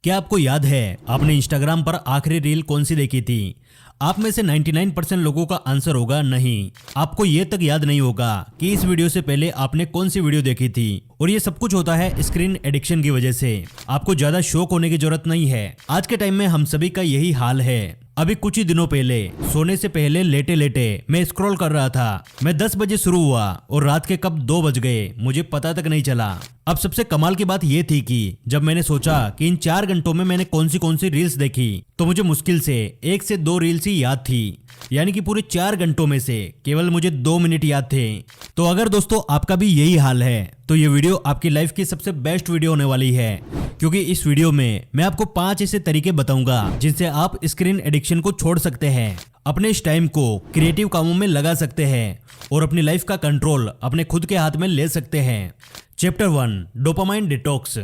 क्या आपको याद है आपने इंस्टाग्राम पर आखिरी रील कौन सी देखी थी? आप में से 99% लोगों का आंसर होगा नहीं। आपको ये तक याद नहीं होगा कि इस वीडियो से पहले आपने कौन सी वीडियो देखी थी। और ये सब कुछ होता है स्क्रीन एडिक्शन की वजह से। आपको ज्यादा शौक होने की जरूरत नहीं है। आज के टाइम में हम सभी का यही हाल है। अभी कुछ ही दिनों पहले सोने से पहले लेटे लेटे मैं स्क्रॉल कर रहा था। मैं 10 बजे शुरू हुआ और रात के कब 2 बज गए मुझे पता तक नहीं चला। अब सबसे कमाल की बात यह थी कि जब मैंने सोचा कि इन 4 घंटों में मैंने कौन सी रील्स देखी तो मुझे मुश्किल से 1 से 2 रील्स ही याद थी। यानी कि पूरे 4 घंटों में से केवल मुझे 2 मिनट याद थे। तो अगर दोस्तों आपका भी यही हाल है तो ये वीडियो आपकी लाइफ की सबसे बेस्ट वीडियो होने वाली है, क्योंकि इस वीडियो में मैं आपको 5 ऐसे तरीके बताऊंगा जिनसे आप स्क्रीन एडिक्शन को छोड़ सकते हैं, अपने इस टाइम को क्रिएटिव कामों में लगा सकते हैं और अपनी लाइफ का कंट्रोल अपने खुद के हाथ में ले सकते हैं। Chapter 1, dopamine detox.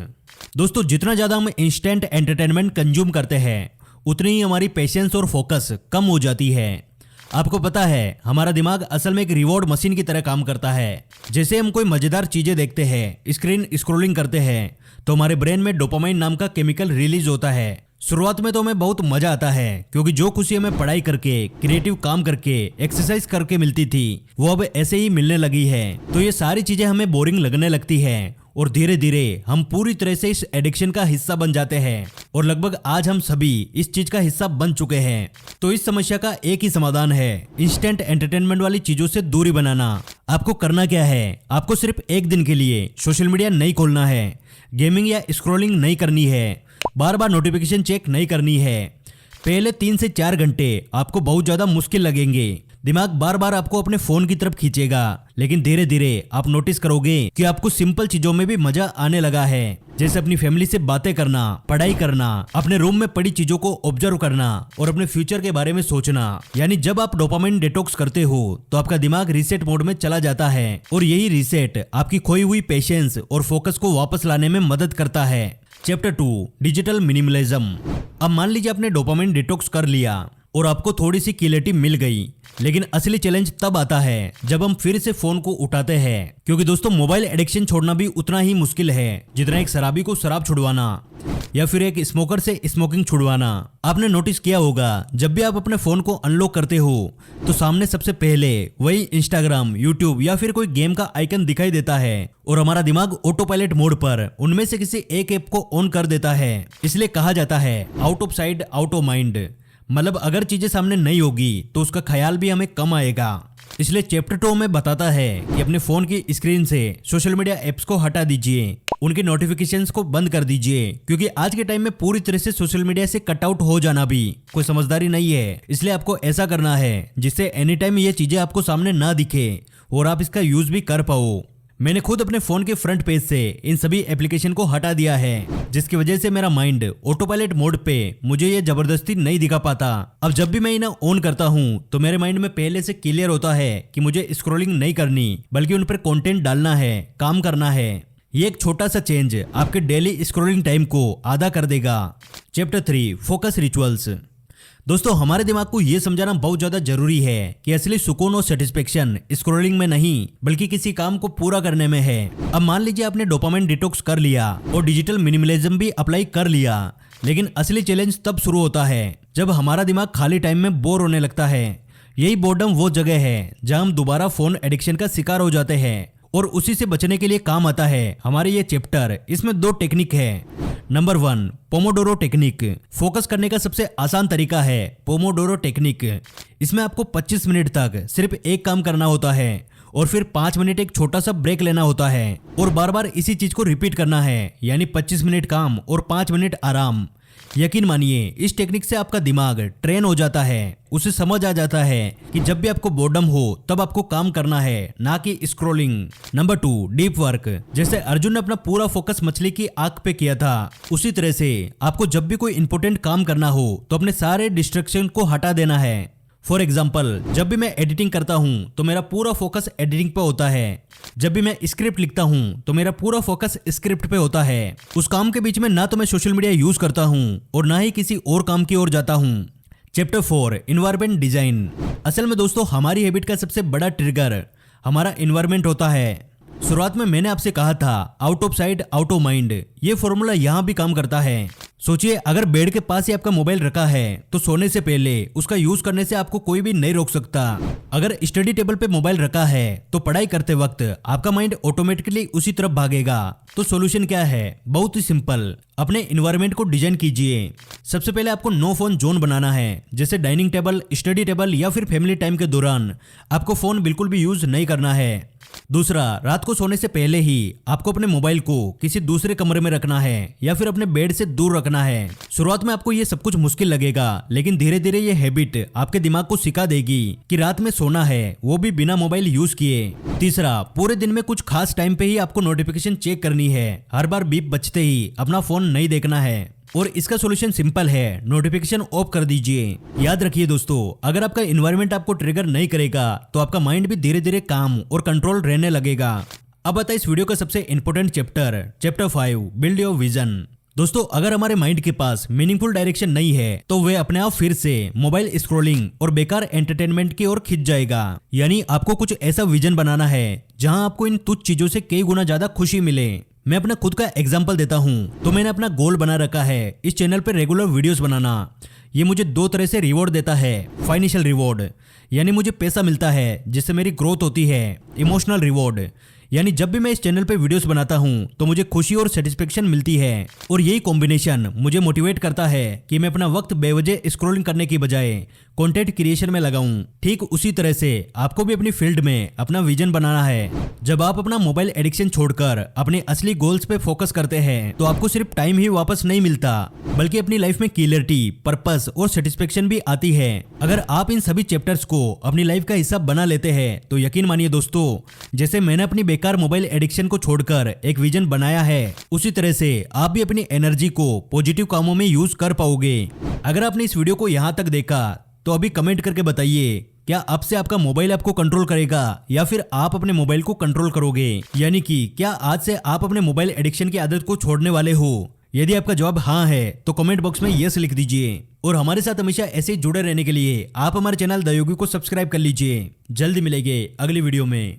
दोस्तों, जितना ज्यादा हम इंस्टेंट एंटरटेनमेंट कंज्यूम करते हैं उतनी ही हमारी पेशेंस और फोकस कम हो जाती है। आपको पता है हमारा दिमाग असल में एक रिवॉर्ड मशीन की तरह काम करता है। जैसे हम कोई मजेदार चीजें देखते हैं, स्क्रीन स्क्रॉलिंग करते हैं, तो हमारे ब्रेन में डोपामाइन नाम का केमिकल रिलीज होता है। शुरुआत में तो हमें बहुत मजा आता है, क्योंकि जो खुशी हमें पढ़ाई करके, क्रिएटिव काम करके, एक्सरसाइज करके मिलती थी वो अब ऐसे ही मिलने लगी है। तो ये सारी चीजें हमें बोरिंग लगने लगती है और धीरे धीरे हम पूरी तरह से इस एडिक्शन का हिस्सा बन जाते हैं। और लगभग आज हम सभी इस चीज का हिस्सा बन चुके हैं। तो इस समस्या का एक ही समाधान है, इंस्टेंट एंटरटेनमेंट वाली चीजों से दूरी बनाना। आपको करना क्या है? आपको सिर्फ एक दिन के लिए सोशल मीडिया नहीं खोलना है, गेमिंग या स्क्रॉलिंग नहीं करनी है, बार बार नोटिफिकेशन चेक नहीं करनी है। पहले 3 से 4 घंटे आपको बहुत ज्यादा मुश्किल लगेंगे। दिमाग बार बार आपको अपने फोन की तरफ खींचेगा, लेकिन धीरे धीरे आप नोटिस करोगे कि आपको सिंपल चीजों में भी मजा आने लगा है। जैसे अपनी फैमिली से बातें करना, पढ़ाई करना, अपने रूम में पड़ी चीजों को ऑब्जर्व करना और अपने फ्यूचर के बारे में सोचना। यानी जब आप डोपामाइन डिटॉक्स करते हो तो आपका दिमाग रीसेट मोड में चला जाता है और यही रीसेट आपकी खोई हुई पेशेंस और फोकस को वापस लाने में मदद करता है। Chapter 2, digital minimalism. अब मान लीजिए आपने डोपामाइन डिटॉक्स कर लिया और आपको थोड़ी सी क्लैरिटी मिल गई, लेकिन असली चैलेंज तब आता है जब हम फिर से फोन को उठाते हैं। क्योंकि दोस्तों, मोबाइल एडिक्शन छोड़ना भी उतना ही मुश्किल है जितना एक शराबी को शराब छुड़वाना या फिर एक स्मोकर से स्मोकिंग छुड़वाना। आपने नोटिस किया होगा जब भी आप अपने फोन को अनलॉक करते हो तो सामने सबसे पहले वही इंस्टाग्राम, यूट्यूब या फिर कोई गेम का आइकन दिखाई देता है और हमारा दिमाग ऑटो पायलट मोड पर उनमें से किसी एक ऐप को ऑन कर देता है। इसलिए कहा जाता है out of sight out of mind. मतलब अगर चीजें सामने नहीं होगी तो उसका ख्याल भी हमें कम आएगा। इसलिए चैप्टर 2 में बताता है कि अपने फोन की स्क्रीन से सोशल मीडिया एप्स को हटा दीजिए, उनके नोटिफिकेशंस को बंद कर दीजिए, क्योंकि आज के टाइम में पूरी तरह से सोशल मीडिया से कट आउट हो जाना भी कोई समझदारी नहीं है। इसलिए आपको ऐसा करना है जिससे एनी टाइम ये चीजें आपको सामने ना दिखे और आप इसका यूज भी कर पाओ। मैंने खुद अपने फोन के फ्रंट पेज से इन सभी एप्लीकेशन को हटा दिया है, जिसकी वजह से मेरा माइंड ऑटो पायलट मोड पे मुझे ये जबरदस्ती नहीं दिखा पाता। अब जब भी मैं इन्हें ऑन करता हूँ तो मेरे माइंड में पहले से क्लियर होता है कि मुझे स्क्रॉलिंग नहीं करनी, बल्कि उन पर कंटेंट डालना है, काम करना है। ये एक छोटा सा चेंज आपके डेली स्क्रॉलिंग टाइम को आधा कर देगा। Chapter 3, focus rituals. दोस्तों, हमारे दिमाग को यह समझाना बहुत ज्यादा जरूरी है कि असली सुकून और सेटिस्फेक्शन स्क्रॉलिंग में नहीं बल्कि किसी काम को पूरा करने में है। अब मान लीजिए आपने डोपामाइन डिटॉक्स कर लिया और डिजिटल मिनिमलिज्म भी अप्लाई कर लिया, लेकिन असली चैलेंज तब शुरू होता है जब हमारा दिमाग खाली टाइम में बोर होने लगता है। यही बोर्डम वो जगह है जहां हम दोबारा फोन एडिक्शन का शिकार हो जाते हैं और उसी से बचने के लिए काम आता है हमारे ये चैप्टर। इसमें 2 टेक्निक है। Number 1, Pomodoro technique. फोकस करने का सबसे आसान तरीका है पोमोडोरो टेक्निक। इसमें आपको 25 मिनट तक सिर्फ एक काम करना होता है और फिर 5 मिनट एक छोटा सा ब्रेक लेना होता है और बार बार इसी चीज को रिपीट करना है। यानी 25 मिनट काम और 5 मिनट आराम। यकीन मानिए इस टेक्निक से आपका दिमाग ट्रेन हो जाता है, उसे समझ आ जाता है कि जब भी आपको बोर्डम हो तब आपको काम करना है, ना कि स्क्रॉलिंग। Number 2, deep work. जैसे अर्जुन ने अपना पूरा फोकस मछली की आंख पे किया था, उसी तरह से आपको जब भी कोई इंपॉर्टेंट काम करना हो तो अपने सारे डिस्ट्रैक्शन को हटा देना है। फॉर एग्जाम्पल, जब भी मैं एडिटिंग करता हूँ तो मेरा पूरा फोकस एडिटिंग पे होता है। जब भी मैं स्क्रिप्ट लिखता हूँ तो मेरा पूरा फोकस स्क्रिप्ट पे होता है। उस काम के बीच में ना तो मैं सोशल मीडिया यूज करता हूँ और ना ही किसी और काम की ओर जाता हूँ। Chapter 4, environment design. असल में दोस्तों, हमारी हैबिट का सबसे बड़ा ट्रिगर हमारा एनवायरनमेंट होता है। शुरुआत में मैंने आपसे कहा था out of sight out of mind, ये फॉर्मूला यहाँ भी काम करता है। सोचिए अगर बेड के पास ही आपका मोबाइल रखा है तो सोने से पहले उसका यूज करने से आपको कोई भी नहीं रोक सकता। अगर स्टडी टेबल पे मोबाइल रखा है तो पढ़ाई करते वक्त आपका माइंड ऑटोमेटिकली उसी तरफ भागेगा। तो सॉल्यूशन क्या है? बहुत ही सिंपल, अपने इन्वायरमेंट को डिजाइन कीजिए। सबसे पहले आपको नो फोन जोन बनाना है, जैसे डाइनिंग टेबल, स्टडी टेबल या फिर फैमिली टाइम के दौरान आपको फोन बिल्कुल भी यूज नहीं करना है। दूसरा, रात को सोने से पहले ही आपको अपने मोबाइल को किसी दूसरे कमरे में रखना है या फिर अपने बेड से दूर रखना है। शुरुआत में आपको ये सब कुछ मुश्किल लगेगा, लेकिन धीरे धीरे ये हैबिट आपके दिमाग को सिखा देगी कि रात में सोना है, वो भी बिना मोबाइल यूज किए। तीसरा, पूरे दिन में कुछ खास टाइम पे ही आपको नोटिफिकेशन चेक करनी है। हर बार बीप बजते ही अपना फोन नहीं देखना है। और इसका सॉल्यूशन सिंपल है, नोटिफिकेशन ऑफ कर दीजिए। याद रखिए दोस्तों, अगर आपका एनवायरनमेंट आपको ट्रिगर नहीं करेगा तो आपका माइंड भी धीरे धीरे काम और कंट्रोल रहने लगेगा। अब आता है इस वीडियो का सबसे important chapter, chapter 5, build your vision. दोस्तों, अगर हमारे माइंड के पास मीनिंगफुल डायरेक्शन नहीं है तो वे अपने आप फिर से मोबाइल स्क्रॉलिंग और बेकार एंटरटेनमेंट की ओर खिंच जाएगा। यानी आपको कुछ ऐसा विजन बनाना है जहां आपको इन तुच्छ चीजों से कई गुना ज्यादा खुशी मिले। मैं अपना खुद का एग्जाम्पल देता हूँ तो मैंने अपना गोल बना रखा है इस चैनल पर रेगुलर वीडियोस बनाना। ये मुझे 2 तरह से रिवॉर्ड देता है। फाइनेंशियल रिवॉर्ड यानी मुझे पैसा मिलता है जिससे मेरी ग्रोथ होती है। इमोशनल रिवॉर्ड यानी जब भी मैं इस चैनल पे वीडियोस बनाता हूँ तो मुझे खुशी और सेटिस्फेक्शन मिलती है। और यही कॉम्बिनेशन मुझे मोटिवेट करता है कि मैं अपना वक्त बेवजह स्क्रॉलिंग करने की बजाय कंटेंट क्रिएशन में लगाऊं। ठीक उसी तरह से आपको भी अपनी फील्ड में अपना विजन बनाना है। जब आप अपना मोबाइल एडिक्शन छोड़कर अपने असली गोल्स पे फोकस करते हैं तो आपको सिर्फ टाइम ही वापस नहीं मिलता, बल्कि अपनी लाइफ में क्लियरिटी, पर्पस और सेटिस्फेक्शन भी आती है। अगर आप इन सभी चैप्टर्स को अपनी लाइफ का हिस्सा बना लेते हैं तो यकीन मानिए दोस्तों, जैसे मैंने अपनी बेकार मोबाइल एडिक्शन को छोड़कर एक विजन बनाया है, उसी तरह से आप भी अपनी एनर्जी को पॉजिटिव कामों में यूज कर पाओगे। अगर आपने इस वीडियो को यहाँ तक देखा तो अभी कमेंट करके बताइए, क्या अब से आपका मोबाइल आपको कंट्रोल करेगा या फिर आप अपने मोबाइल को कंट्रोल करोगे? यानी कि क्या आज से आप अपने मोबाइल एडिक्शन की आदत को छोड़ने वाले हो? यदि आपका जवाब हाँ है तो कमेंट बॉक्स में यस लिख दीजिए। और हमारे साथ हमेशा ऐसे ही जुड़े रहने के लिए आप हमारे चैनल द योगी को सब्सक्राइब कर लीजिए। जल्दी मिलेंगे अगली वीडियो में।